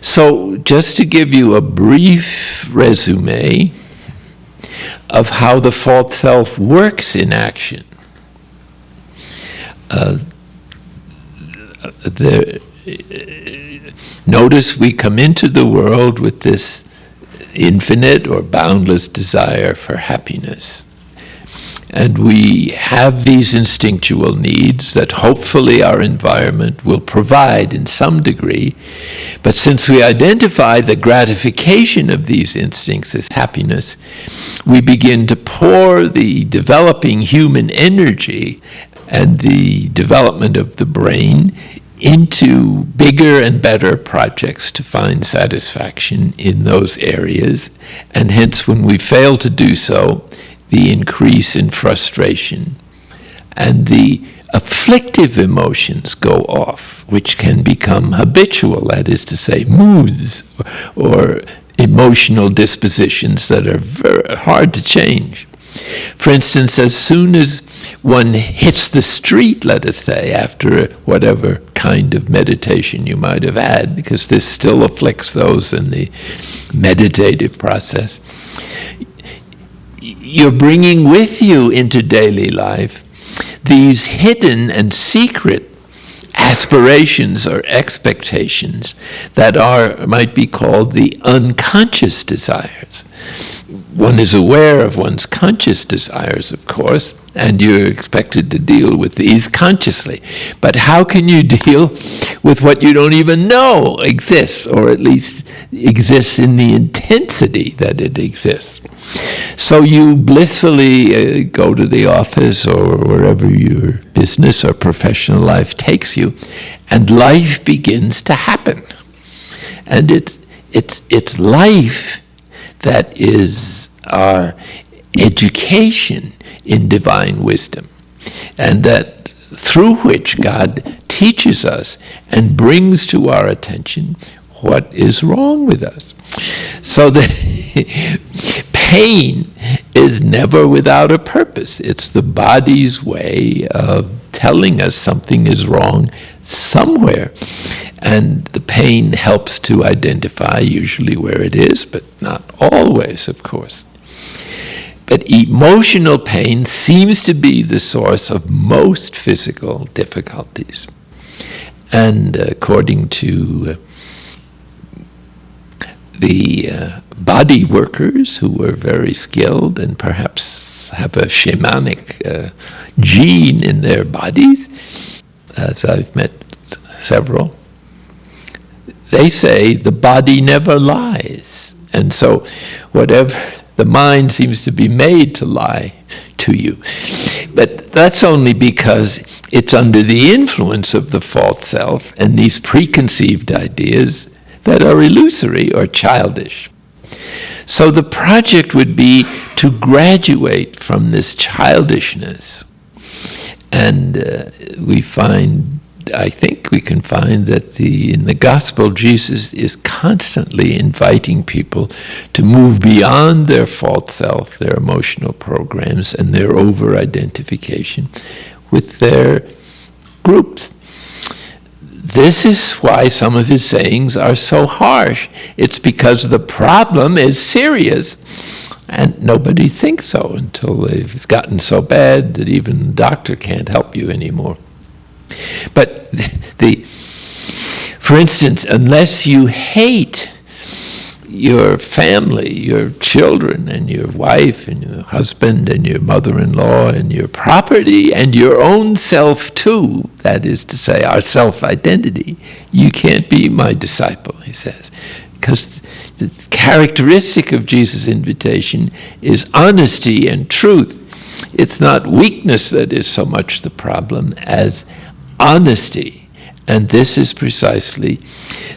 So just to give you a brief resume of how the false self works in action. Notice we come into the world with this infinite or boundless desire for happiness. And we have these instinctual needs that hopefully our environment will provide in some degree. But since we identify the gratification of these instincts as happiness, we begin to pour the developing human energy and the development of the brain into bigger and better projects to find satisfaction in those areas. And hence, when we fail to do so, the increase in frustration and the afflictive emotions go off, which can become habitual, that is to say, moods or emotional dispositions that are very hard to change. For instance, as soon as one hits the street, let us say, after whatever kind of meditation you might have had, because this still afflicts those in the meditative process, you're bringing with you into daily life these hidden and secret aspirations or expectations that might be called the unconscious desires. One is aware of one's conscious desires, of course, and you're expected to deal with these consciously. But how can you deal with what you don't even know exists, or at least exists in the intensity that it exists? So you blissfully go to the office or wherever your business or professional life takes you, and life begins to happen. And it's life that is our education in divine wisdom, and that through which God teaches us and brings to our attention what is wrong with us. So that pain is never without a purpose. It's the body's way of telling us something is wrong somewhere. And the pain helps to identify usually where it is, but not always, of course. But emotional pain seems to be the source of most physical difficulties. And according to the body workers who were very skilled and perhaps have a shamanic gene in their bodies, as I've met several, they say the body never lies. And so whatever, the mind seems to be made to lie to you. But that's only because it's under the influence of the false self and these preconceived ideas that are illusory or childish. So the project would be to graduate from this childishness. And I think we can find that in the gospel, Jesus is constantly inviting people to move beyond their false self, their emotional programs, and their over-identification with their groups. This is why some of his sayings are so harsh. It's because the problem is serious, and nobody thinks so until they've gotten so bad that even the doctor can't help you anymore. But for instance, unless you hate your family, your children, and your wife, and your husband, and your mother-in-law, and your property, and your own self too, that is to say, our self-identity, you can't be my disciple, he says. Because the characteristic of Jesus' invitation is honesty and truth. It's not weakness that is so much the problem as honesty. And this is precisely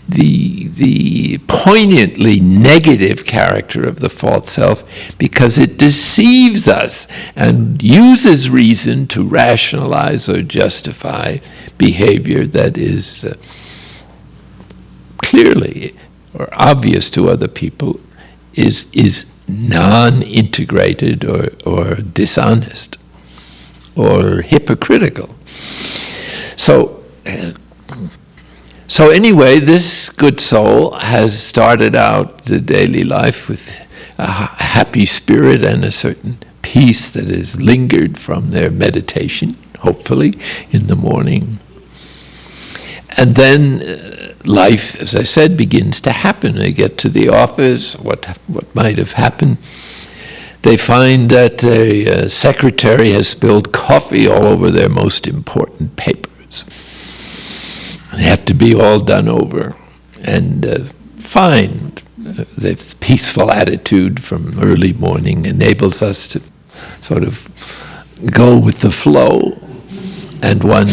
the poignantly negative character of the false self, because it deceives us and uses reason to rationalize or justify behavior that is clearly or obvious to other people is non-integrated or dishonest So anyway, this good soul has started out the daily life with a happy spirit and a certain peace that has lingered from their meditation, hopefully, in the morning. And then life, as I said, begins to happen. They get to the office, what might have happened. They find that the secretary has spilled coffee all over their most important papers. They have to be all done over. And fine, this peaceful attitude from early morning enables us to sort of go with the flow, and one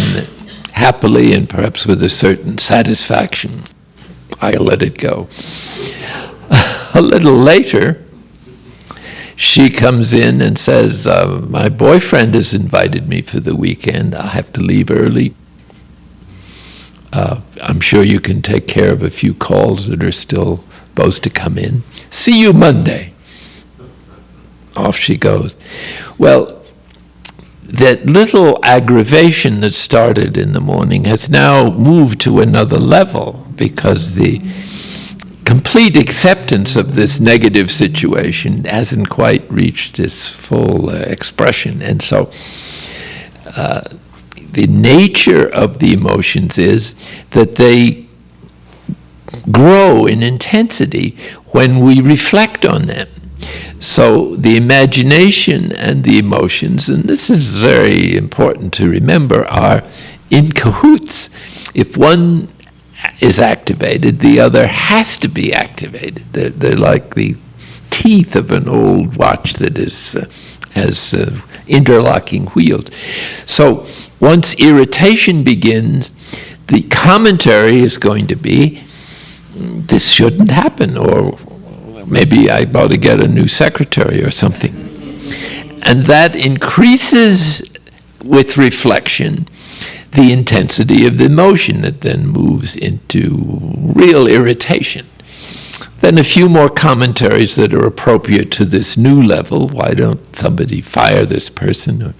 happily and perhaps with a certain satisfaction, I'll let it go. A little later, she comes in and says, my boyfriend has invited me for the weekend. I have to leave early. I'm sure you can take care of a few calls that are still supposed to come in. See you Monday. Off she goes. Well, that little aggravation that started in the morning has now moved to another level, because the complete acceptance of this negative situation hasn't quite reached its full expression. And so the nature of the emotions is that they grow in intensity when we reflect on them. So the imagination and the emotions, and this is very important to remember, are in cahoots. If one is activated, the other has to be activated. They're like the teeth of an old watch that has interlocking wheels. So once irritation begins, the commentary is going to be, this shouldn't happen, or maybe I ought to get a new secretary or something. And that increases with reflection the intensity of the emotion that then moves into real irritation. Then a few more commentaries that are appropriate to this new level. Why don't somebody fire this person?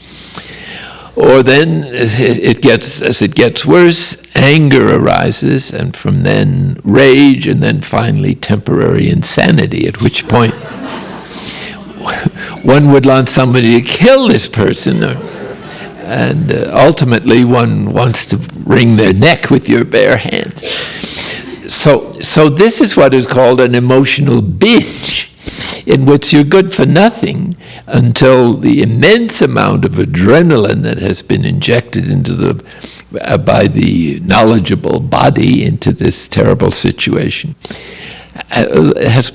Or then, as it gets worse, anger arises, and from then rage, and then finally temporary insanity, at which point one would want somebody to kill this person, and ultimately one wants to wring their neck with your bare hands. So this is what is called an emotional binge, in which you're good for nothing until the immense amount of adrenaline that has been injected into by the knowledgeable body into this terrible situation has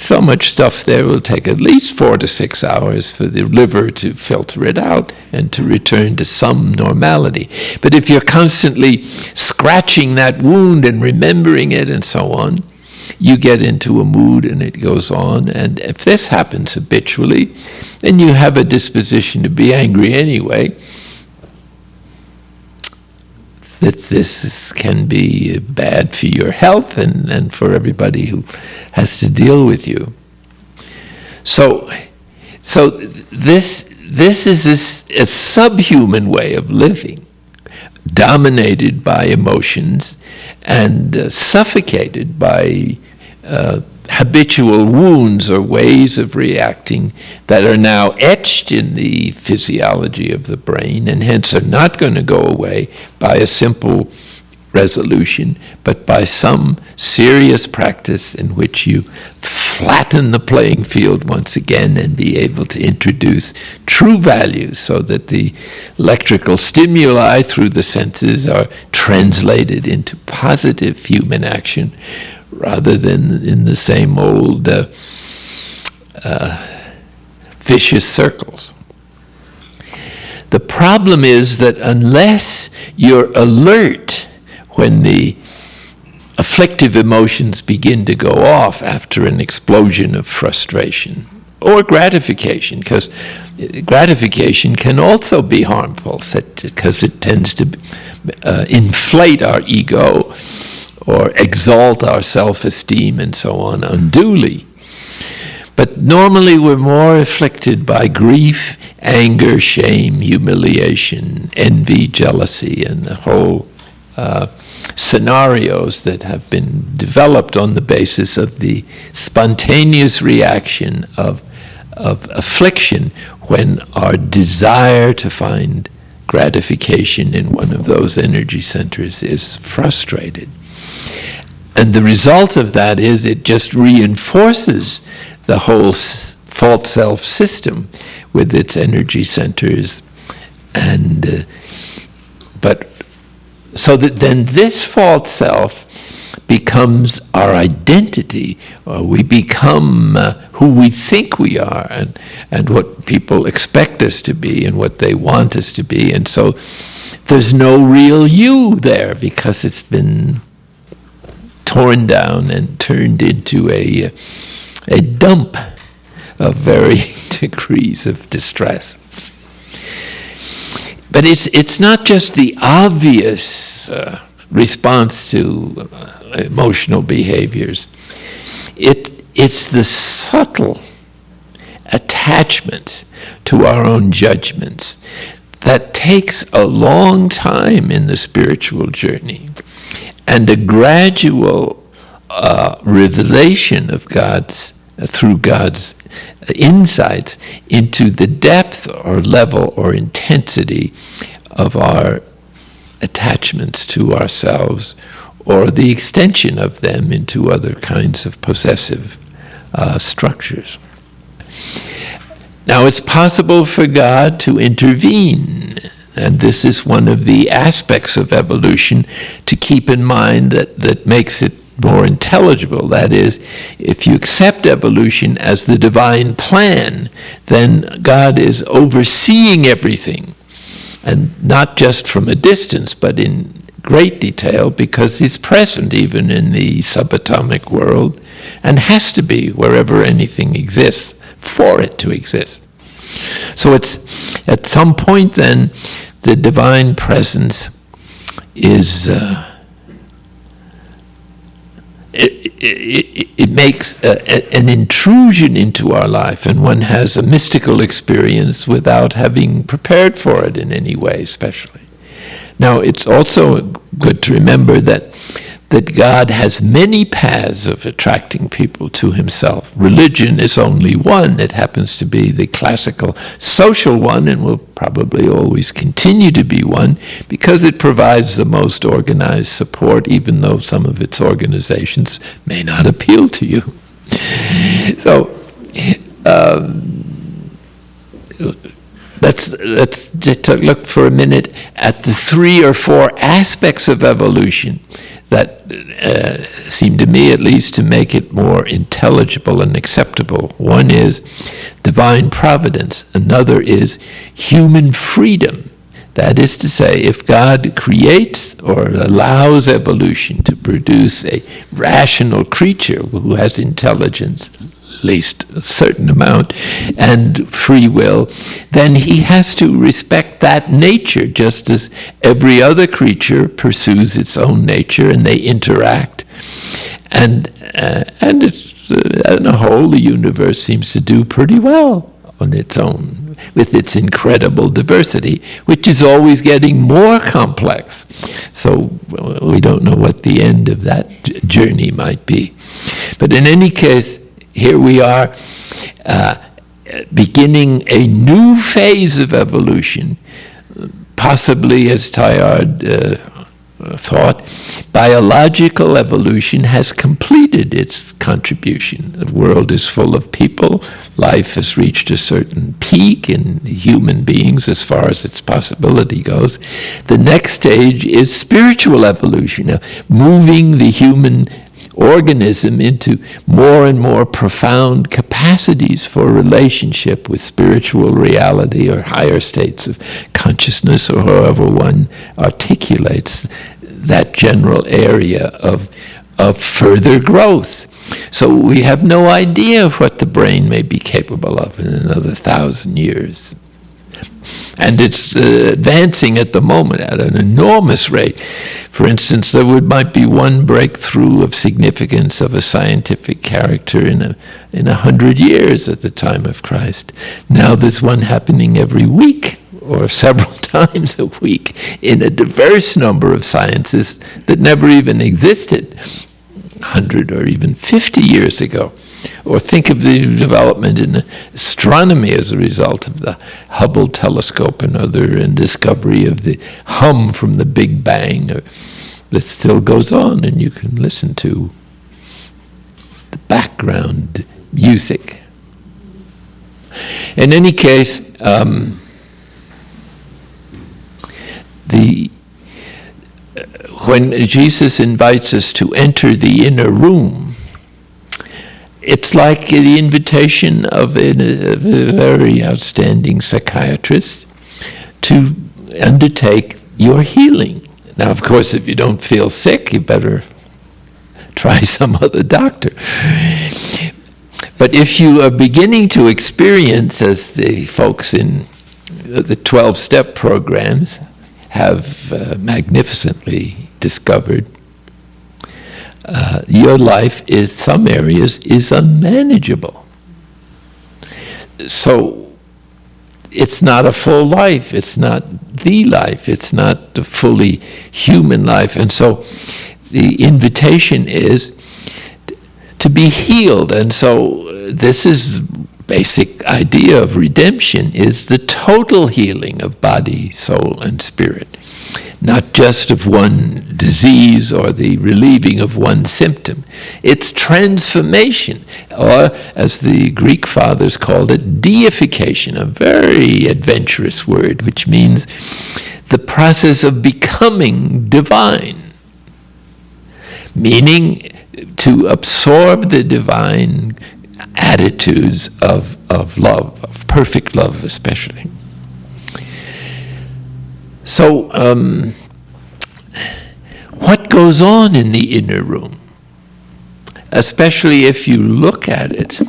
so much stuff there. It will take at least 4 to 6 hours for the liver to filter it out and to return to some normality. But if you're constantly scratching that wound and remembering it and so on, you get into a mood and it goes on. And if this happens habitually, then you have a disposition to be angry anyway. That this can be bad for your health and for everybody who has to deal with you. So this is a subhuman way of living, dominated by emotions and suffocated by habitual wounds or ways of reacting that are now etched in the physiology of the brain, and hence are not going to go away by a simple resolution, but by some serious practice in which you flatten the playing field once again and be able to introduce true values so that the electrical stimuli through the senses are translated into positive human action, rather than in the same old vicious circles. The problem is that unless you're alert when the afflictive emotions begin to go off after an explosion of frustration or gratification, because gratification can also be harmful because it tends to inflate our ego or exalt our self-esteem and so on unduly. But normally we're more afflicted by grief, anger, shame, humiliation, envy, jealousy, and the whole scenarios that have been developed on the basis of the spontaneous reaction of affliction when our desire to find gratification in one of those energy centers is frustrated. And the result of that is it just reinforces the whole false self system with its energy centers. And but so that then this false self becomes our identity, or we become who we think we are, and what people expect us to be and what they want us to be. And so there's no real you there, because it's been torn down and turned into a dump of varying degrees of distress. But it's not just the obvious response to emotional behaviors. It's the subtle attachment to our own judgments that takes a long time in the spiritual journey, and a gradual revelation of through God's insights into the depth or level or intensity of our attachments to ourselves, or the extension of them into other kinds of possessive structures. Now, it's possible for God to intervene, and this is one of the aspects of evolution to keep in mind that makes it more intelligible. That is, if you accept evolution as the divine plan, then God is overseeing everything, and not just from a distance, but in great detail, because he's present even in the subatomic world, and has to be wherever anything exists for it to exist. So it's at some point then the divine presence is it makes an intrusion into our life, and one has a mystical experience without having prepared for it in any way, especially. Now, it's also good to remember that God has many paths of attracting people to himself. Religion is only one. It happens to be the classical social one, and will probably always continue to be one, because it provides the most organized support, even though some of its organizations may not appeal to you. So, let's just look for a minute at the 3 or 4 aspects of evolution that seem to me, at least, to make it more intelligible and acceptable. One is divine providence. Another is human freedom. That is to say, if God creates or allows evolution to produce a rational creature who has intelligence, at least a certain amount, and free will, then he has to respect that nature, just as every other creature pursues its own nature, and they interact. And it's, on a whole, the universe seems to do pretty well on its own, with its incredible diversity, which is always getting more complex. So we don't know what the end of that journey might be. But in any case, here we are beginning a new phase of evolution, possibly, as Teilhard thought, biological evolution has completed its contribution. The world is full of people. Life has reached a certain peak in human beings as far as its possibility goes. The next stage is spiritual evolution, moving the human organism into more and more profound capacities for relationship with spiritual reality or higher states of consciousness, or however one articulates that general area of further growth. So we have no idea of what the brain may be capable of in another 1,000 years. And it's advancing at the moment at an enormous rate. For instance, there might be one breakthrough of significance of a scientific character in 100 years at the time of Christ. Now there's one happening every week or several times a week in a diverse number of sciences that never even existed 100 or even 50 years ago. Or think of the development in astronomy as a result of the Hubble telescope and discovery of the hum from the Big Bang that still goes on, and you can listen to the background music. In any case, when Jesus invites us to enter the inner room, it's like the invitation of a very outstanding psychiatrist to undertake your healing. Now, of course, if you don't feel sick, you better try some other doctor. But if you are beginning to experience, as the folks in the 12-step programs have magnificently discovered, your life is, some areas, is unmanageable. So it's not a full life, it's not the life, it's not the fully human life. And so the invitation is to be healed. And so this is basic idea of redemption, is the total healing of body, soul, and spirit. Not just of one disease or the relieving of one symptom. It's transformation, or as the Greek fathers called it, deification, a very adventurous word, which means the process of becoming divine, meaning to absorb the divine attitudes of love, of perfect love especially. So, what goes on in the inner room, especially if you look at it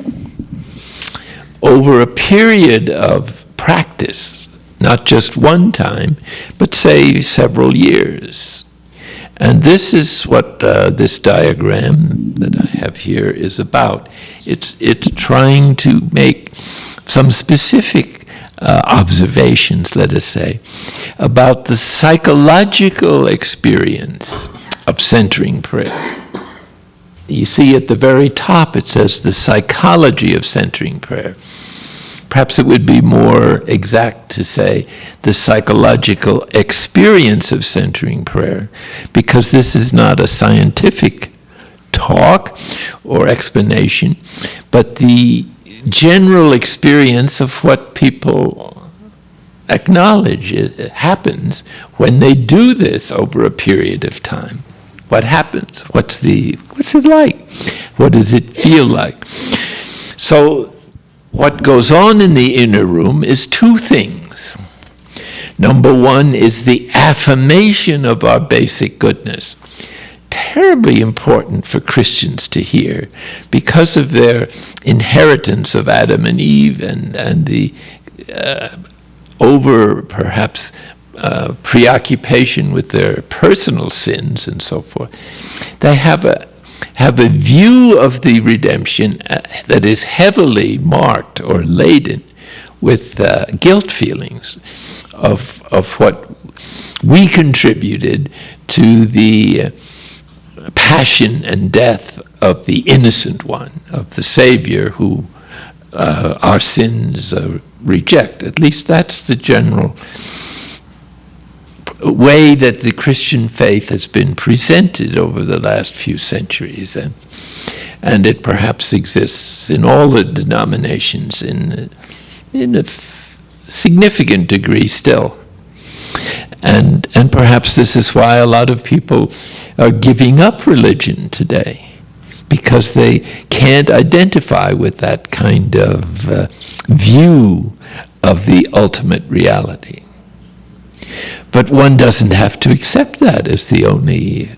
over a period of practice, not just one time, but say several years? And this is what this diagram that I have here is about. It's trying to make some specific observations, let us say, about the psychological experience of centering prayer. You see at the very top it says the psychology of centering prayer. Perhaps it would be more exact to say the psychological experience of centering prayer, because this is not a scientific talk or explanation, but the general experience of what people acknowledge it happens when they do this over a period of time. What happens? What's it like? What does it feel like? So what goes on in the inner room is two things. Number one is the affirmation of our basic goodness. Terribly important for Christians to hear because of their inheritance of Adam and Eve and the over perhaps preoccupation with their personal sins and so forth. They have a view of the redemption that is heavily marked or laden with guilt feelings of what we contributed to the passion and death of the innocent one, of the Savior who our sins reject. At least that's the general way that the Christian faith has been presented over the last few centuries, and it perhaps exists in all the denominations in a significant degree still. And perhaps this is why a lot of people are giving up religion today, because they can't identify with that kind of view of the ultimate reality. But one doesn't have to accept that as the only,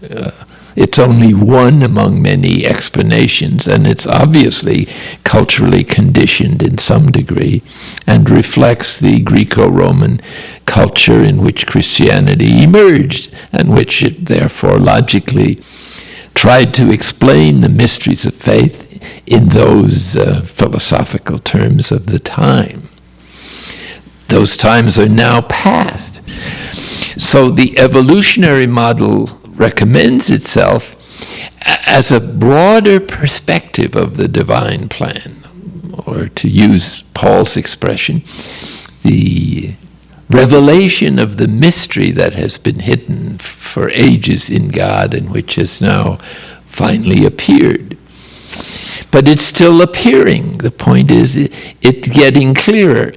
it's only one among many explanations, and it's obviously culturally conditioned in some degree and reflects the Greco-Roman culture in which Christianity emerged, and which it therefore logically tried to explain the mysteries of faith in those philosophical terms of the time. Those times are now past. So the evolutionary model recommends itself as a broader perspective of the divine plan, or to use Paul's expression, the revelation of the mystery that has been hidden for ages in God and which has now finally appeared. But it's still appearing. The point is, it's getting clearer.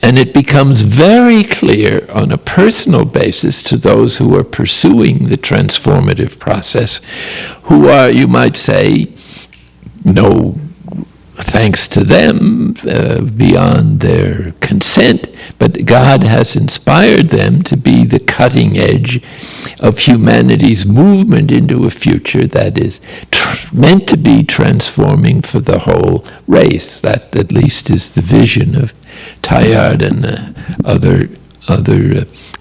And it becomes very clear on a personal basis to those who are pursuing the transformative process, who are, you might say, no thanks to them, beyond their consent, but God has inspired them to be the cutting edge of humanity's movement into a future that is meant to be transforming for the whole race. That at least is the vision of Teilhard and other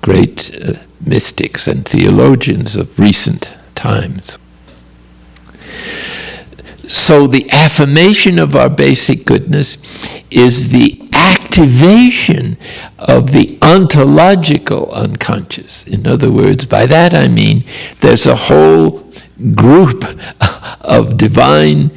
great mystics and theologians of recent times. So the affirmation of our basic goodness is the activation of the ontological unconscious. In other words, by that I mean there's a whole group of divine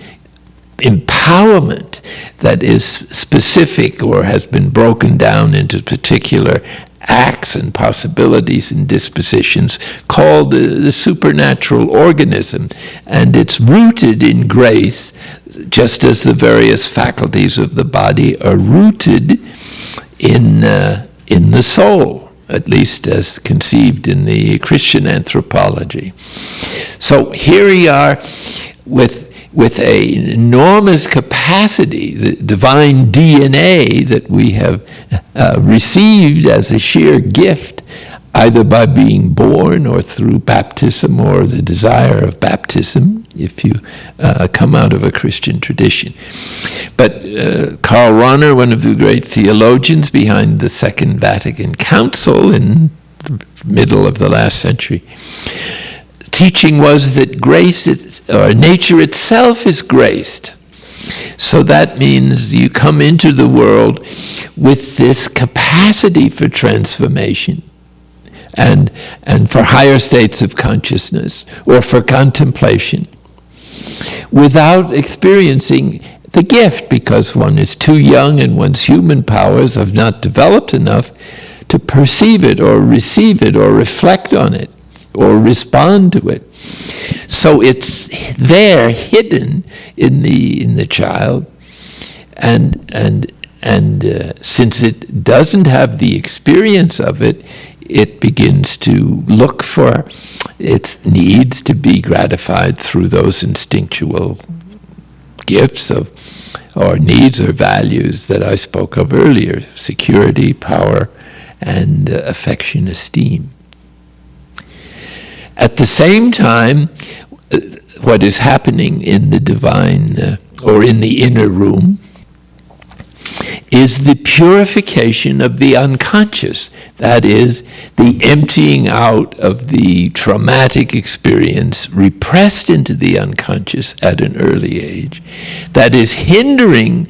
empowerment that is specific or has been broken down into particular acts and possibilities and dispositions called the supernatural organism, and it's rooted in grace, just as the various faculties of the body are rooted in the soul, at least as conceived in the Christian anthropology. So here we are with an enormous capacity, the divine DNA that we have received as a sheer gift, either by being born or through baptism or the desire of baptism, if you come out of a Christian tradition. But Karl Rahner, one of the great theologians behind the Second Vatican Council in the middle of the last century, teaching was that grace or nature itself is graced. So that means you come into the world with this capacity for transformation and for higher states of consciousness or for contemplation without experiencing the gift, because one is too young and one's human powers have not developed enough to perceive it or receive it or reflect on it or respond to it. So it's there, hidden in the child, and since it doesn't have the experience of it, it begins to look for its needs to be gratified through those instinctual gifts or needs or values that I spoke of earlier: security, power, and affection, esteem. At the same time, what is happening in the divine or in the inner room is the purification of the unconscious. That is, the emptying out of the traumatic experience repressed into the unconscious at an early age that is hindering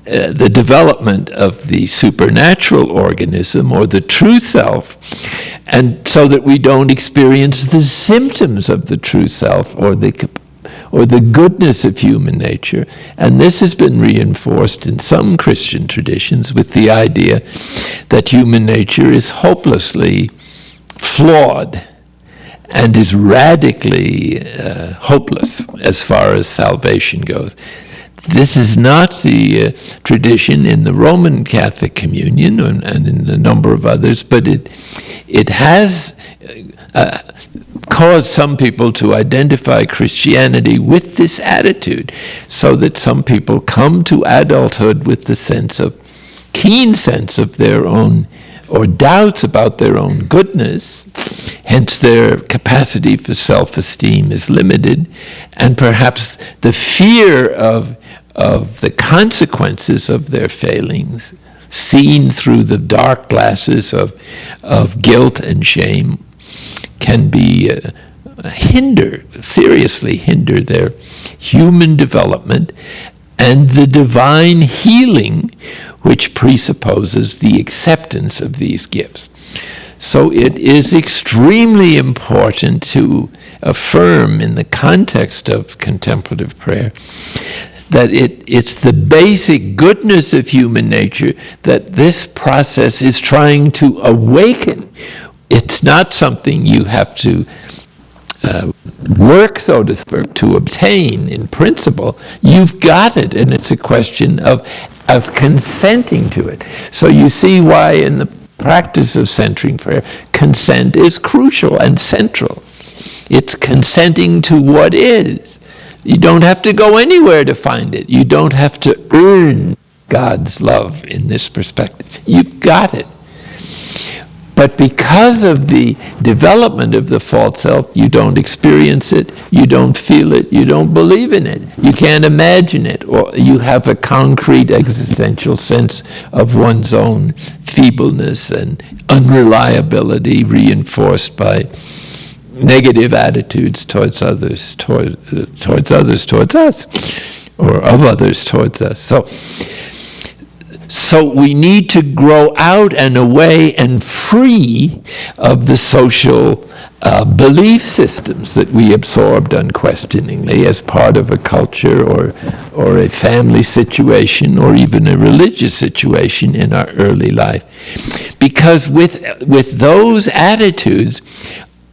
the development of the supernatural organism or the true self, and so that we don't experience the symptoms of the true self or the goodness of human nature. And this has been reinforced in some Christian traditions with the idea that human nature is hopelessly flawed and is radically hopeless as far as salvation goes. This is not the tradition in the Roman Catholic Communion and in a number of others, but it has caused some people to identify Christianity with this attitude, so that some people come to adulthood with the keen sense of their own, or doubts about their own goodness, hence their capacity for self-esteem is limited, and perhaps the fear of the consequences of their failings, seen through the dark glasses of guilt and shame, can be seriously hinder their human development and the divine healing which presupposes the acceptance of these gifts. So it is extremely important to affirm in the context of contemplative prayer that it's the basic goodness of human nature that this process is trying to awaken. It's not something you have to work, so to speak, to obtain in principle. You've got it, and it's a question of consenting to it. So you see why in the practice of centering prayer, consent is crucial and central. It's consenting to what is. You don't have to go anywhere to find it. You don't have to earn God's love in this perspective. You've got it. But because of the development of the false self, you don't experience it, you don't feel it, you don't believe in it, you can't imagine it, or you have a concrete existential sense of one's own feebleness and unreliability reinforced by negative attitudes towards others, towards us, or of others towards us. So we need to grow out and away and free of the social belief systems that we absorbed unquestioningly as part of a culture or a family situation or even a religious situation in our early life. Because with those attitudes,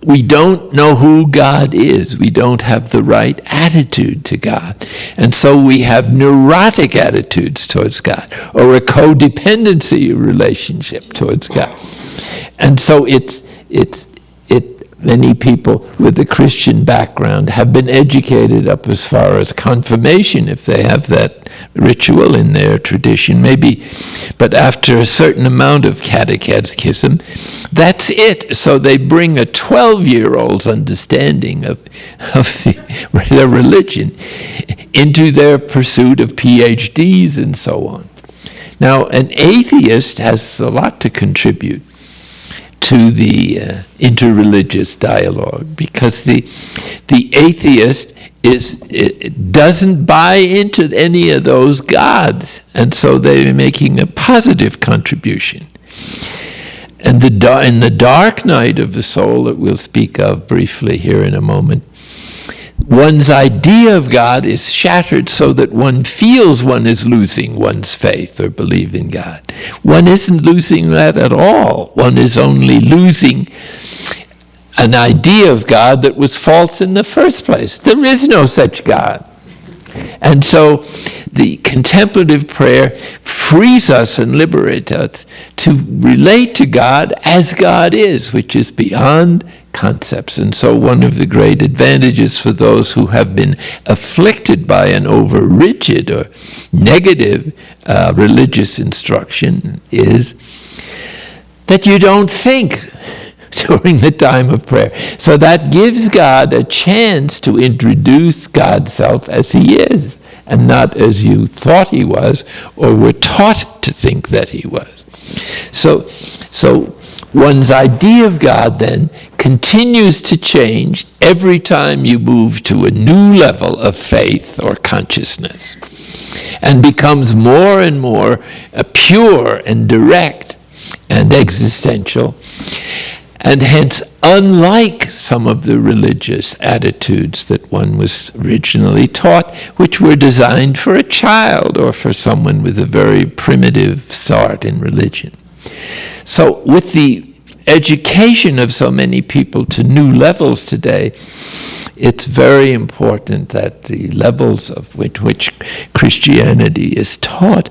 we don't know who God is. We don't have the right attitude to God. And so we have neurotic attitudes towards God or a codependency relationship towards God. And so many people with a Christian background have been educated up as far as confirmation, if they have that ritual in their tradition, maybe. But after a certain amount of catechism, that's it. So they bring a 12-year-old's understanding of their religion into their pursuit of PhDs and so on. Now, an atheist has a lot to contribute to the interreligious dialogue, because the atheist doesn't buy into any of those gods, and so they're making a positive contribution. And in the dark night of the soul that we'll speak of briefly here in a moment, one's idea of God is shattered so that one feels one is losing one's faith or belief in God. One isn't losing that at all. One is only losing an idea of God that was false in the first place. There is no such God. And so the contemplative prayer frees us and liberates us to relate to God as God is, which is beyond concepts. And so one of the great advantages for those who have been afflicted by an over-rigid or negative religious instruction is that you don't think during the time of prayer. So that gives God a chance to introduce God's self as he is, and not as you thought he was or were taught to think that he was. So one's idea of God then continues to change every time you move to a new level of faith or consciousness, and becomes more and more pure and direct and existential, and hence unlike some of the religious attitudes that one was originally taught, which were designed for a child or for someone with a very primitive start in religion. So with the education of so many people to new levels today, it's very important that the levels of which Christianity is taught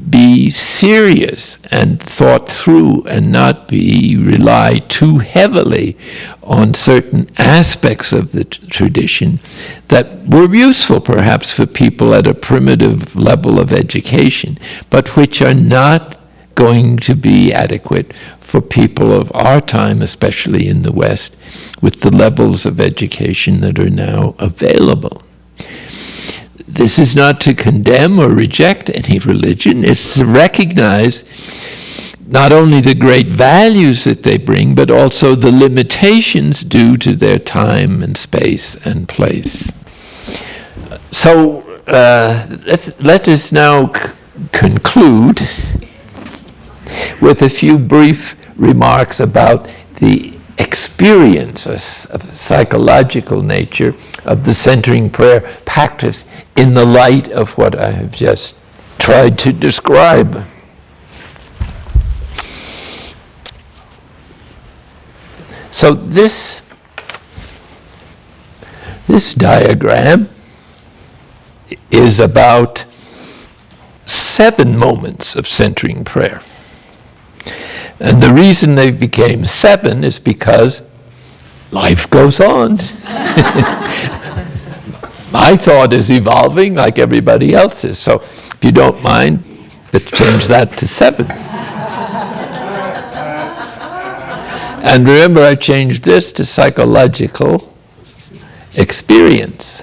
be serious and thought through, and not rely too heavily on certain aspects of the tradition that were useful perhaps for people at a primitive level of education, but which are not going to be adequate for people of our time, especially in the West, with the levels of education that are now available. This is not to condemn or reject any religion. It's to recognize not only the great values that they bring, but also the limitations due to their time and space and place. So let us now conclude with a few brief remarks about the experience of psychological nature of the centering prayer practice in the light of what I have just tried to describe. So this diagram is about 7 moments of centering prayer. And the reason they became 7 is because life goes on. My thought is evolving like everybody else's. So if you don't mind, let's change that to 7. And remember, I changed this to psychological experience.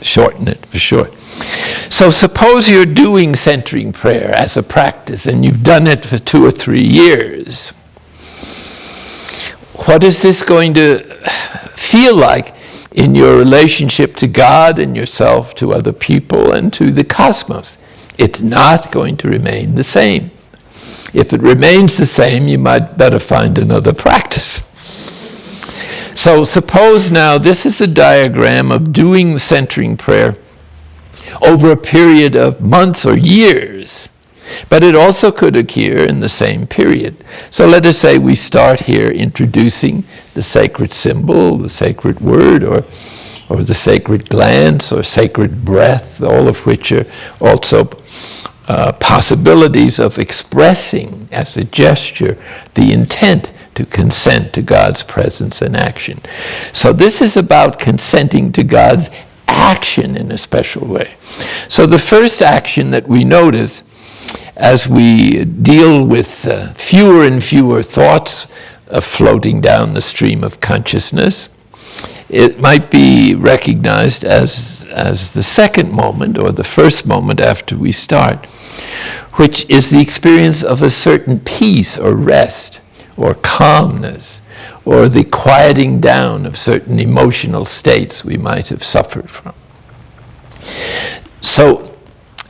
Shorten it for short. So suppose you're doing centering prayer as a practice and you've done it for 2 or 3 years. What is this going to feel like in your relationship to God and yourself, to other people, and to the cosmos? It's not going to remain the same. If it remains the same, you might better find another practice. So suppose now this is a diagram of doing centering prayer over a period of months or years, but it also could occur in the same period. So let us say we start here introducing the sacred symbol, the sacred word, or the sacred glance, or sacred breath, all of which are also possibilities of expressing as a gesture the intent to consent to God's presence and action. So this is about consenting to God's action in a special way. So the first action that we notice as we deal with fewer and fewer thoughts floating down the stream of consciousness, it might be recognized as the second moment, or the first moment after we start, which is the experience of a certain peace or rest or calmness, or the quieting down of certain emotional states we might have suffered from. So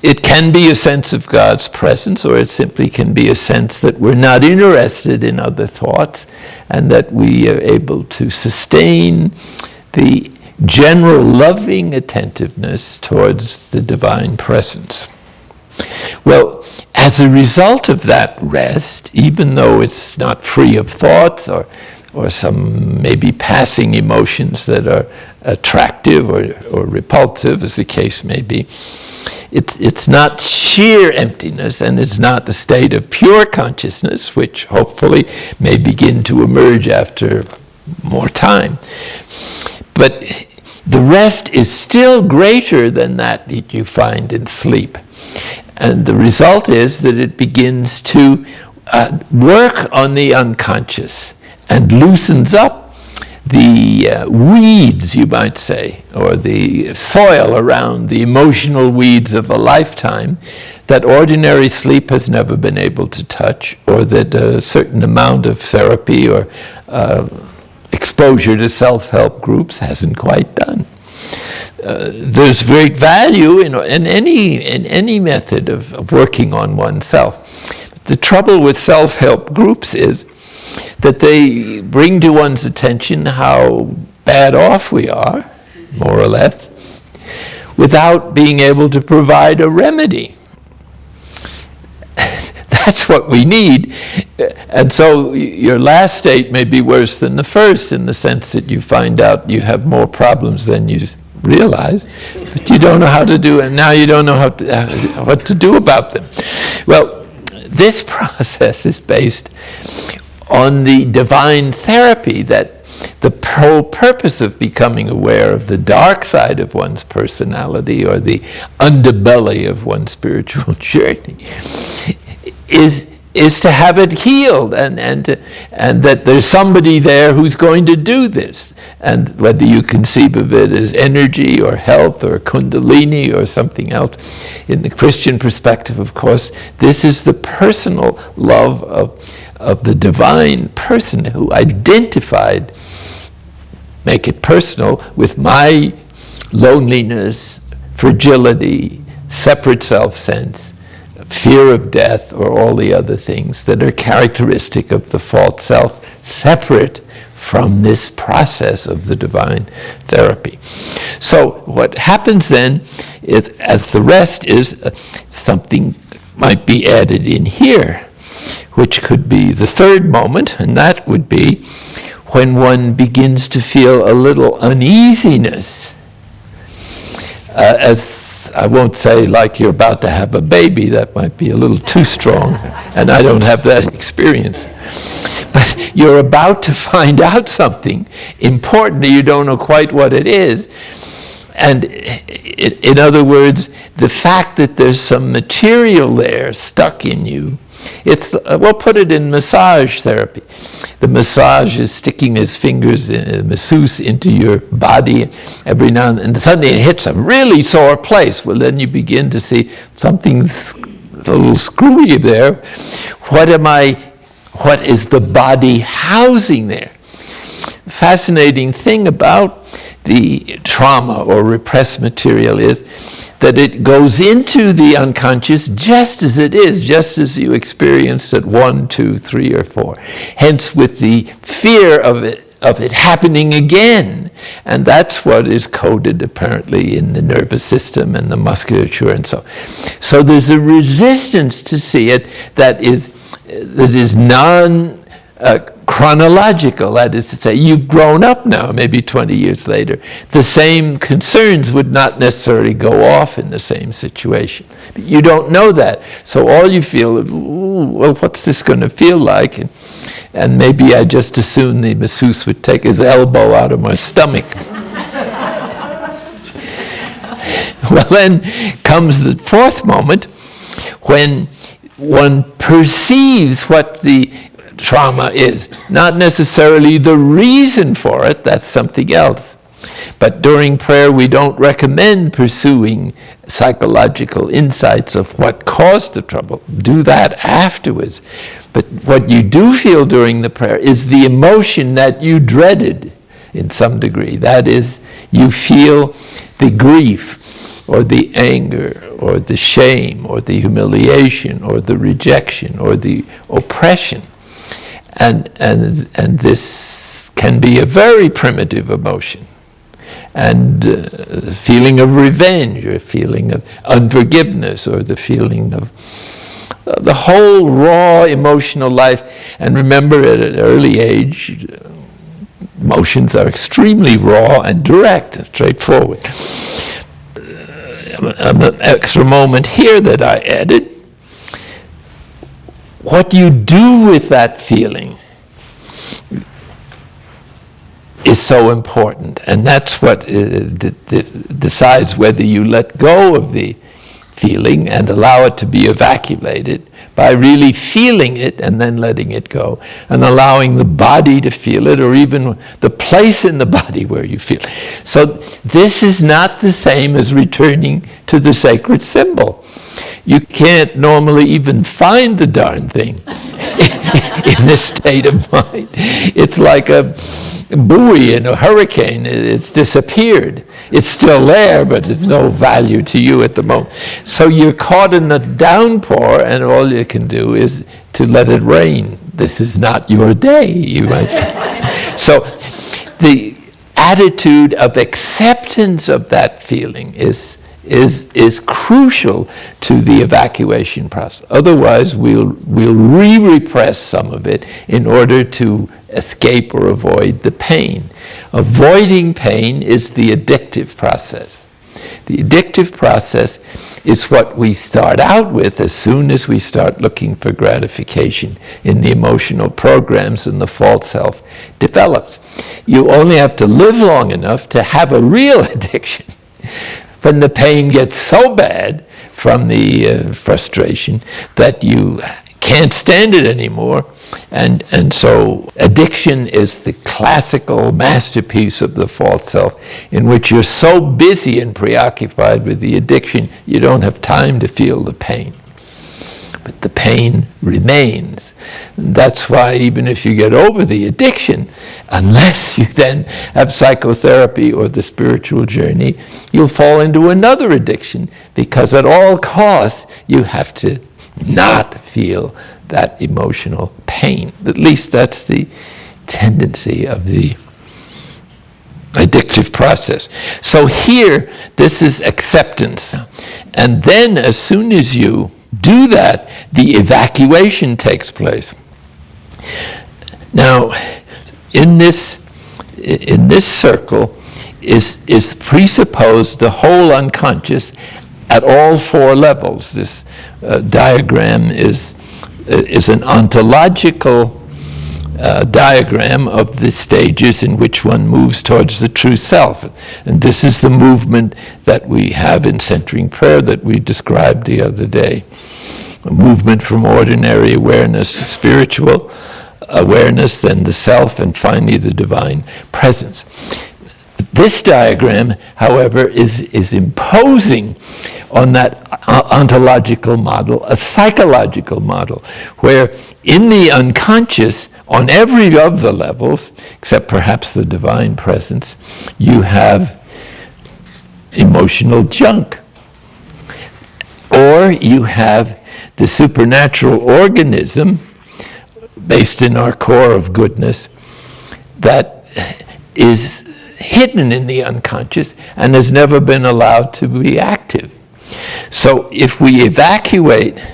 it can be a sense of God's presence, or it simply can be a sense that we're not interested in other thoughts, and that we are able to sustain the general loving attentiveness towards the divine presence. Well, as a result of that rest, even though it's not free of thoughts or some maybe passing emotions that are attractive or repulsive, as the case may be, it's not sheer emptiness, and it's not a state of pure consciousness, which hopefully may begin to emerge after more time. But the rest is still greater than that you find in sleep. And the result is that it begins to work on the unconscious and loosens up the weeds, you might say, or the soil around the emotional weeds of a lifetime that ordinary sleep has never been able to touch, or that a certain amount of therapy or exposure to self-help groups hasn't quite done. There's great value in any method of working on oneself. But the trouble with self-help groups is that they bring to one's attention how bad off we are, more or less, without being able to provide a remedy. That's what we need. And so your last state may be worse than the first, in the sense that you find out you have more problems than you realize, but you don't know how to do it. Now you don't know what to do about them. Well, this process is based on the divine therapy, that the whole purpose of becoming aware of the dark side of one's personality, or the underbelly of one's spiritual journey, is to have it healed, and that there's somebody there who's going to do this. And whether you conceive of it as energy or health or kundalini or something else, in the Christian perspective, of course, this is the personal love of the divine person who identified, make it personal, with my loneliness, fragility, separate self-sense, fear of death, or all the other things that are characteristic of the false self, separate from this process of the divine therapy. So what happens then is, as the rest is, something might be added in here, which could be the third moment, and that would be when one begins to feel a little uneasiness. As I won't say like you're about to have a baby, that might be a little too strong, and I don't have that experience. But you're about to find out something important, you don't know quite what it is. And in other words, the fact that there's some material there stuck in you, we'll put it in massage therapy. The massage is sticking his fingers, masseuse, into your body every now and then, and suddenly it hits a really sore place. Well, then you begin to see something's a little screwy there. What is the body housing there? Fascinating thing about the trauma or repressed material is that it goes into the unconscious just as it is, just as you experienced at 1, 2, 3, or 4. Hence, with the fear of it happening again. And that's what is coded apparently in the nervous system and the musculature and so. So there's a resistance to see it that is chronological, that is to say, you've grown up now, maybe 20 years later. The same concerns would not necessarily go off in the same situation. But you don't know that. So all you feel is, well, what's this going to feel like? And maybe I just assumed the masseuse would take his elbow out of my stomach. Well, then comes the fourth moment when one perceives what the trauma is. Not necessarily the reason for it, that's something else. But during prayer, we don't recommend pursuing psychological insights of what caused the trouble. Do that afterwards. But what you do feel during the prayer is the emotion that you dreaded in some degree. That is, you feel the grief, or the anger, or the shame, or the humiliation, or the rejection, or the oppression. And this can be a very primitive emotion. And the feeling of revenge, or feeling of unforgiveness, or the feeling of the whole raw emotional life. And remember, at an early age, emotions are extremely raw and direct and straightforward. An extra moment here that I added. What you do with that feeling is so important, and that's what decides whether you let go of the feeling and allow it to be evacuated by really feeling it and then letting it go, and allowing the body to feel it, or even the place in the body where you feel it. So this is not the same as returning to the sacred symbol. You can't normally even find the darn thing in this state of mind. It's like a buoy in a hurricane. It's disappeared. It's still there, but it's no value to you at the moment. So you're caught in the downpour, and all you can do is to let it rain. This is not your day, you might say. So the attitude of acceptance of that feeling is crucial to the evacuation process. Otherwise, we'll re-repress some of it in order to escape or avoid the pain. Avoiding pain is the addictive process. The addictive process is what we start out with as soon as we start looking for gratification in the emotional programs and the false self develops. You only have to live long enough to have a real addiction. When the pain gets so bad from the frustration that you can't stand it anymore, and so addiction is the classical masterpiece of the false self, in which you're so busy and preoccupied with the addiction you don't have time to feel the pain. but the pain remains. That's why even if you get over the addiction, unless you then have psychotherapy or the spiritual journey, you'll fall into another addiction, because at all costs you have to not feel that emotional pain. At least that's the tendency of the addictive process. So here, this is acceptance. And then as soon as you do that, the evacuation takes place. Now, in this circle is presupposed the whole unconscious at all four levels. This diagram is an ontological diagram of the stages in which one moves towards the true self. And this is the movement that we have in centering prayer that we described the other day. A movement from ordinary awareness to spiritual awareness, then the self, and finally the divine presence. This diagram, however, is imposing on that ontological model a psychological model, where in the unconscious, on every of the levels, except perhaps the divine presence, you have emotional junk. Or you have the supernatural organism, based in our core of goodness, that is hidden in the unconscious and has never been allowed to be active. So if we evacuate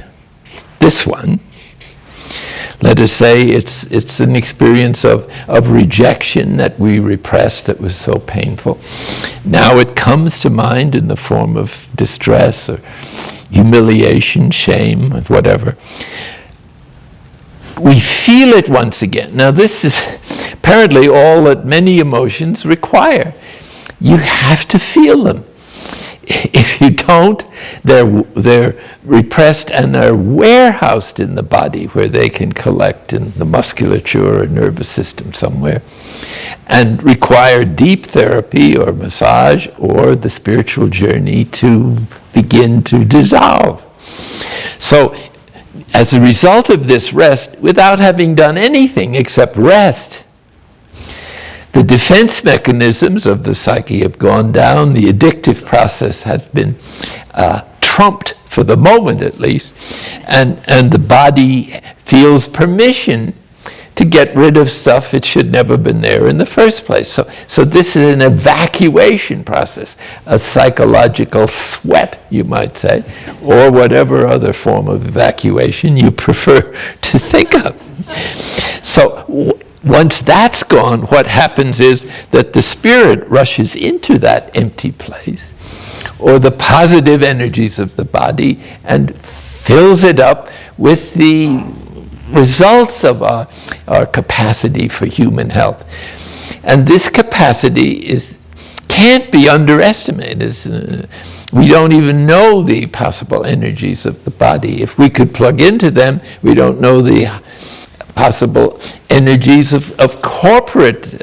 this one, let us say it's an experience of rejection that we repressed that was so painful. Now it comes to mind in the form of distress or humiliation, shame, whatever. We feel it once again. Now this is apparently all that many emotions require. You have to feel them. If you don't, they're repressed and are warehoused in the body, where they can collect in the musculature or nervous system somewhere, and require deep therapy or massage or the spiritual journey to begin to dissolve. So as a result of this rest, without having done anything except rest, the defense mechanisms of the psyche have gone down. The addictive process has been trumped, for the moment at least, and the body feels permission to get rid of stuff it should never been there in the first place. So this is an evacuation process, a psychological sweat, you might say, or whatever other form of evacuation you prefer to think of. So once that's gone, what happens is that the spirit rushes into that empty place, or the positive energies of the body, and fills it up with the results of our capacity for human health. And this capacity can't be underestimated. We don't even know the possible energies of the body. If we could plug into them, we don't know the possible energies of corporate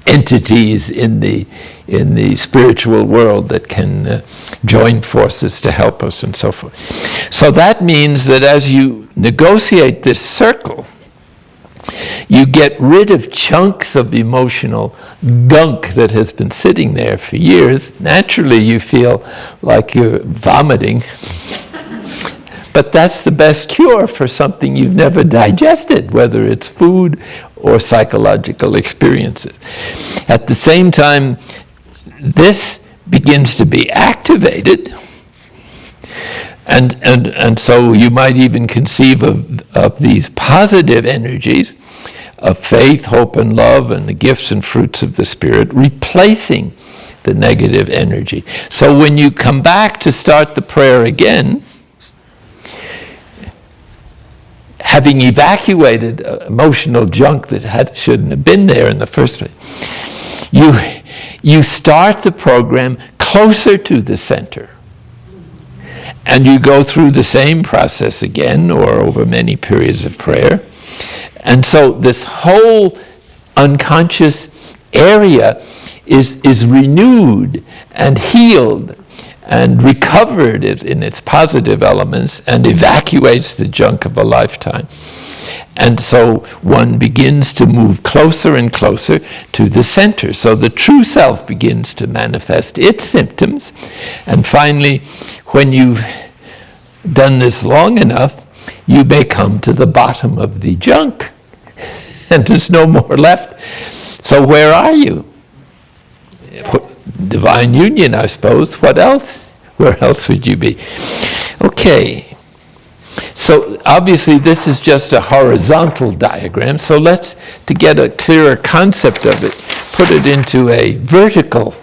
entities in the spiritual world that can join forces to help us and so forth. So that means that as you negotiate this circle, you get rid of chunks of emotional gunk that has been sitting there for years. Naturally, you feel like you're vomiting. But that's the best cure for something you've never digested, whether it's food or psychological experiences. At the same time, this begins to be activated, and so you might even conceive of these positive energies of faith, hope, and love, and the gifts and fruits of the Spirit replacing the negative energy. So when you come back to start the prayer again, having evacuated emotional junk that shouldn't have been there in the first place, you start the program closer to the center. And you go through the same process again, or over many periods of prayer. And so this whole unconscious area is renewed and healed and recovered it in its positive elements and evacuates the junk of a lifetime. And so one begins to move closer and closer to the center. So the true self begins to manifest its symptoms. And finally, when you've done this long enough, you may come to the bottom of the junk. And there's no more left. So where are you? Divine union, I suppose. What else? Where else would you be? Okay. So obviously this is just a horizontal diagram. So let's, to get a clearer concept of it, put it into a vertical,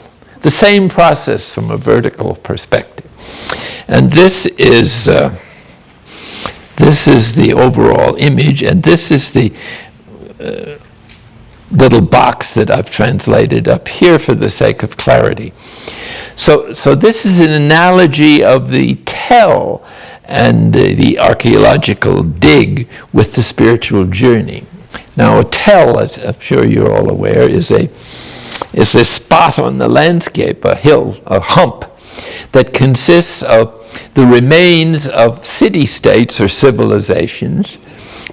the same process from a vertical perspective. And this is the overall image, and this is the little box that I've translated up here for the sake of clarity. So this is an analogy of the tell and the archaeological dig with the spiritual journey. Now a tell, as I'm sure you're all aware, is a spot on the landscape, a hill, a hump, that consists of the remains of city-states or civilizations,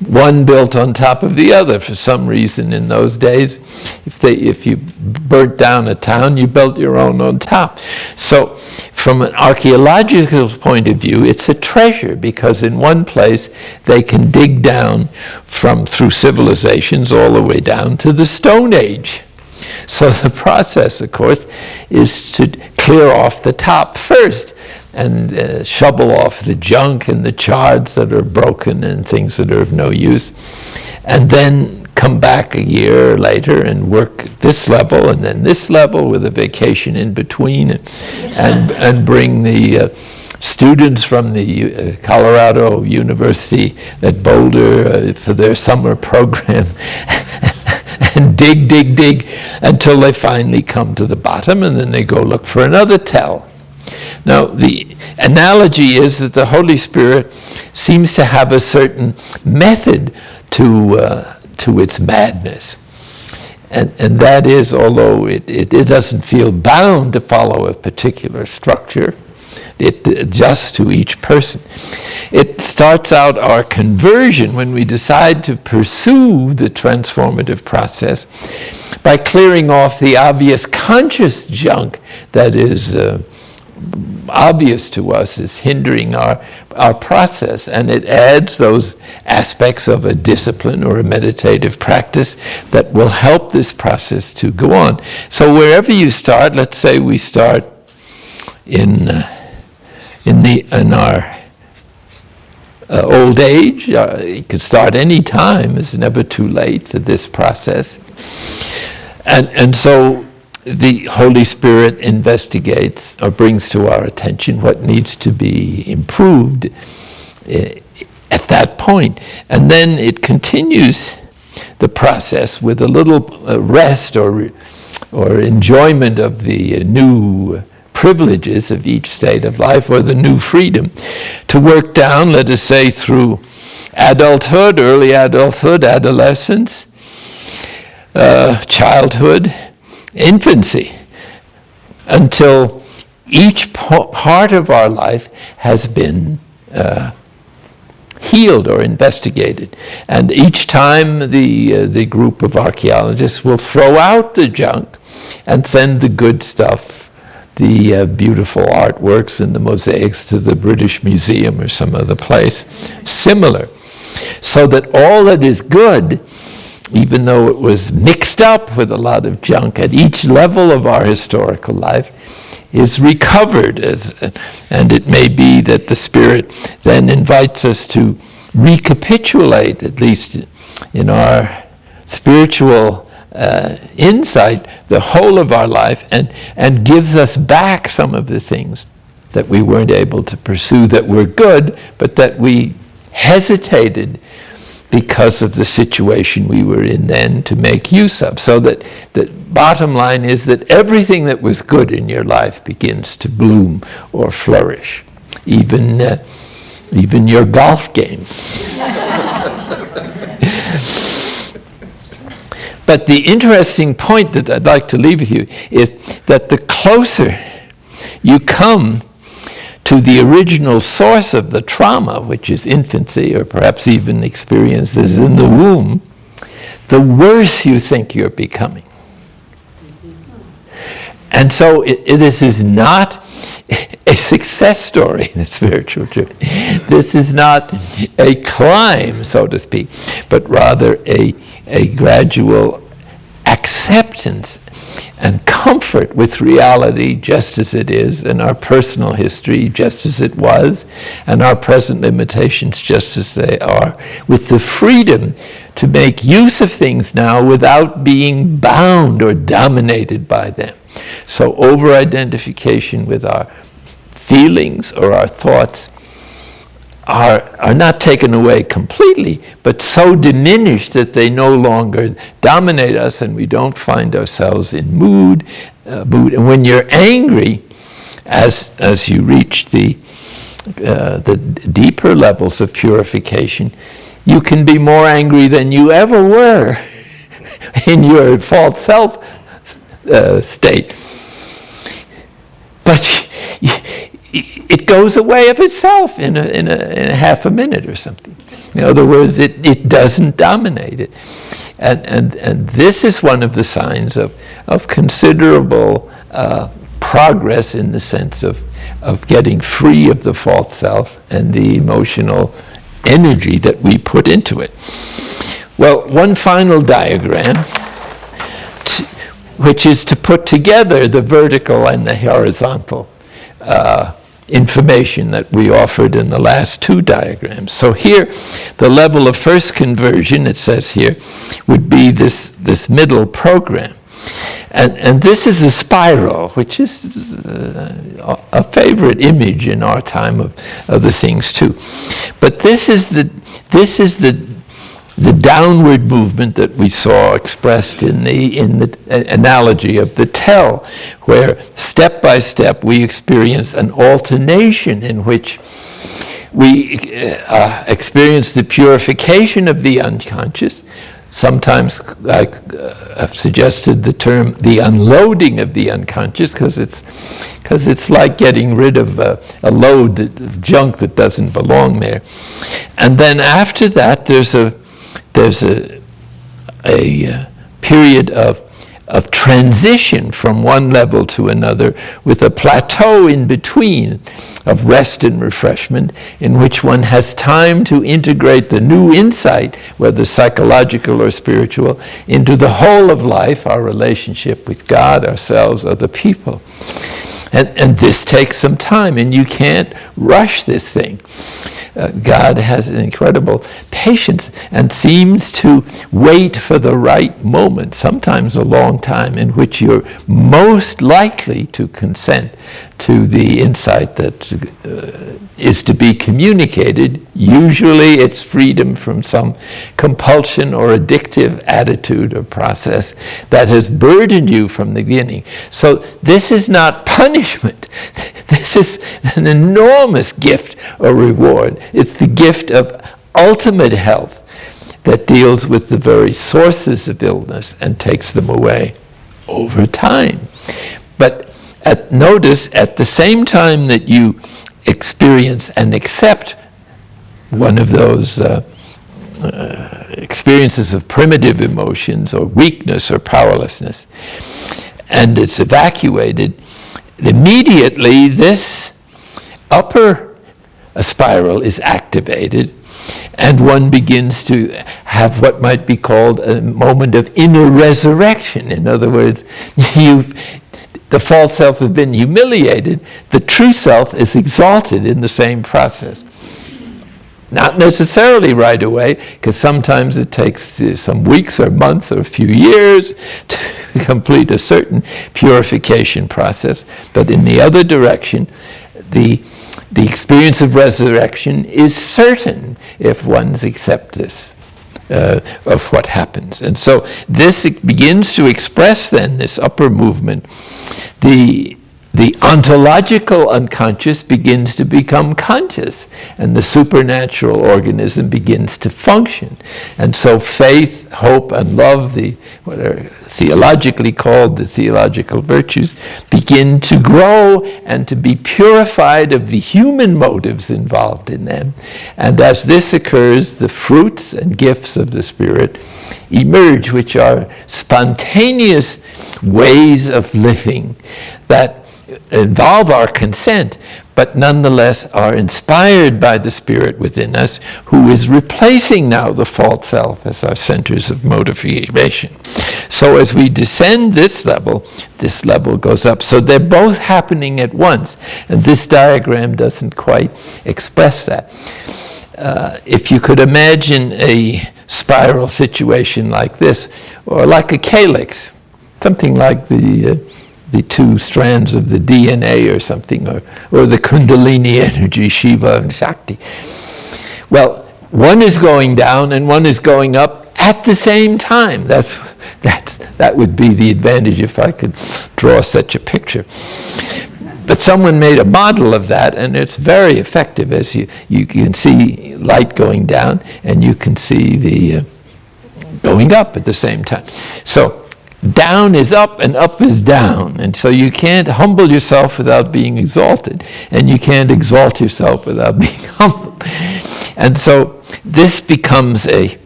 one built on top of the other. For some reason in those days, if you burnt down a town, you built your own on top. So from an archaeological point of view, it's a treasure, because in one place they can dig down through civilizations all the way down to the Stone Age. So the process, of course, is to clear off the top first and shovel off the junk and the shards that are broken and things that are of no use, and then come back a year later and work this level and then this level with a vacation in between, and bring the students from the Colorado University at Boulder for their summer program and dig until they finally come to the bottom, and then they go look for another tell. Now, the analogy is that the Holy Spirit seems to have a certain method to its madness. And that is, although it doesn't feel bound to follow a particular structure, it adjusts to each person. It starts out our conversion when we decide to pursue the transformative process by clearing off the obvious conscious junk that is obvious to us as hindering our process, and it adds those aspects of a discipline or a meditative practice that will help this process to go on. So wherever you start, let's say we start in our old age. It could start any time. It's never too late for this process. And so the Holy Spirit investigates or brings to our attention what needs to be improved at that point. And then it continues the process with a little rest or enjoyment of the new privileges of each state of life, or the new freedom, to work down, let us say, through adulthood, early adulthood, adolescence, childhood, infancy, until each part of our life has been healed or investigated. And each time the group of archaeologists will throw out the junk and send the good stuff, the beautiful artworks and the mosaics, to the British Museum or some other place similar, so that all that is good, even though it was mixed up with a lot of junk at each level of our historical life, is recovered. And it may be that the Spirit then invites us to recapitulate, at least in our spiritual insight, the whole of our life, and gives us back some of the things that we weren't able to pursue that were good, but that we hesitated because of the situation we were in then to make use of. So that the bottom line is that everything that was good in your life begins to bloom or flourish, even your golf game. But the interesting point that I'd like to leave with you is that the closer you come to the original source of the trauma, which is infancy, or perhaps even experiences in the womb, the worse you think you're becoming. And so this is not a success story, the spiritual journey. This is not a climb, so to speak, but rather a gradual acceptance and comfort with reality just as it is, and our personal history just as it was, and our present limitations just as they are, with the freedom to make use of things now without being bound or dominated by them. So over-identification with our feelings or our thoughts are not taken away completely, but so diminished that they no longer dominate us, and we don't find ourselves in mood. And when you're angry, as you reach the deeper levels of purification, you can be more angry than you ever were in your false self state. But it goes away of itself in a half a minute or something. In other words, it doesn't dominate it. And this is one of the signs of considerable progress in the sense of getting free of the false self and the emotional energy that we put into it. Well, one final diagram, which is to put together the vertical and the horizontal information that we offered in the last two diagrams. So here, the level of first conversion, it says here, would be this middle program. And this is a spiral, which is a favorite image in our time of other things too. But this is the downward movement that we saw expressed in the analogy of the tell, where step by step we experience an alternation in which we experience the purification of the unconscious. Sometimes I've suggested the term the unloading of the unconscious, because it's like getting rid of a load of junk that doesn't belong there. And then after that, there's a period of transition from one level to another, with a plateau in between of rest and refreshment, in which one has time to integrate the new insight, whether psychological or spiritual, into the whole of life, our relationship with God, ourselves, other people. And this takes some time, and you can't rush this thing. God has an incredible patience and seems to wait for the right moment, sometimes a long time, in which you're most likely to consent to the insight that is to be communicated. Usually it's freedom from some compulsion or addictive attitude or process that has burdened you from the beginning. So this is not punishment. This is an enormous gift or reward. It's the gift of ultimate health that deals with the very sources of illness and takes them away over time. But notice, at the same time that you experience and accept one of those experiences of primitive emotions or weakness or powerlessness, and it's evacuated, immediately this upper spiral is activated, and one begins to have what might be called a moment of inner resurrection. In other words, the false self has been humiliated, the true self is exalted in the same process. Not necessarily right away, because sometimes it takes some weeks or months or a few years to complete a certain purification process. But in the other direction, the experience of resurrection is certain if one's accept this, of what happens. And so this begins to express then, this upper movement, the the ontological unconscious begins to become conscious, and the supernatural organism begins to function. And so faith, hope, and love, what are theologically called the theological virtues, begin to grow and to be purified of the human motives involved in them. And as this occurs, the fruits and gifts of the Spirit emerge, which are spontaneous ways of living that involve our consent, but nonetheless are inspired by the Spirit within us, who is replacing now the false self as our centers of motivation. So as we descend this level goes up. So they're both happening at once, and this diagram doesn't quite express that. If you could imagine a spiral situation like this, or like a calyx, something like the two strands of the DNA or something, or the Kundalini energy, Shiva and Shakti. Well, one is going down and one is going up at the same time. That would be the advantage if I could draw such a picture. But someone made a model of that, and it's very effective, as you can see light going down, and you can see the going up at the same time. So down is up and up is down, and so you can't humble yourself without being exalted, and you can't exalt yourself without being humbled. And so this becomes a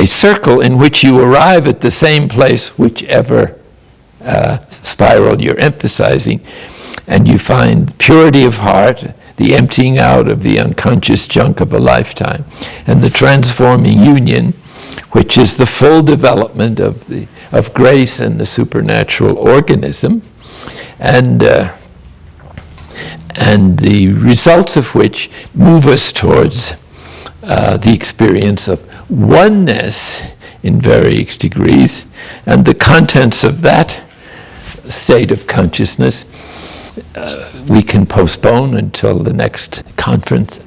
circle in which you arrive at the same place, whichever spiral you're emphasizing, and you find purity of heart, the emptying out of the unconscious junk of a lifetime, and the transforming union, which is the full development of grace and the supernatural organism, and the results of which move us towards the experience of oneness in various degrees, and the contents of that state of consciousness we can postpone until the next conference.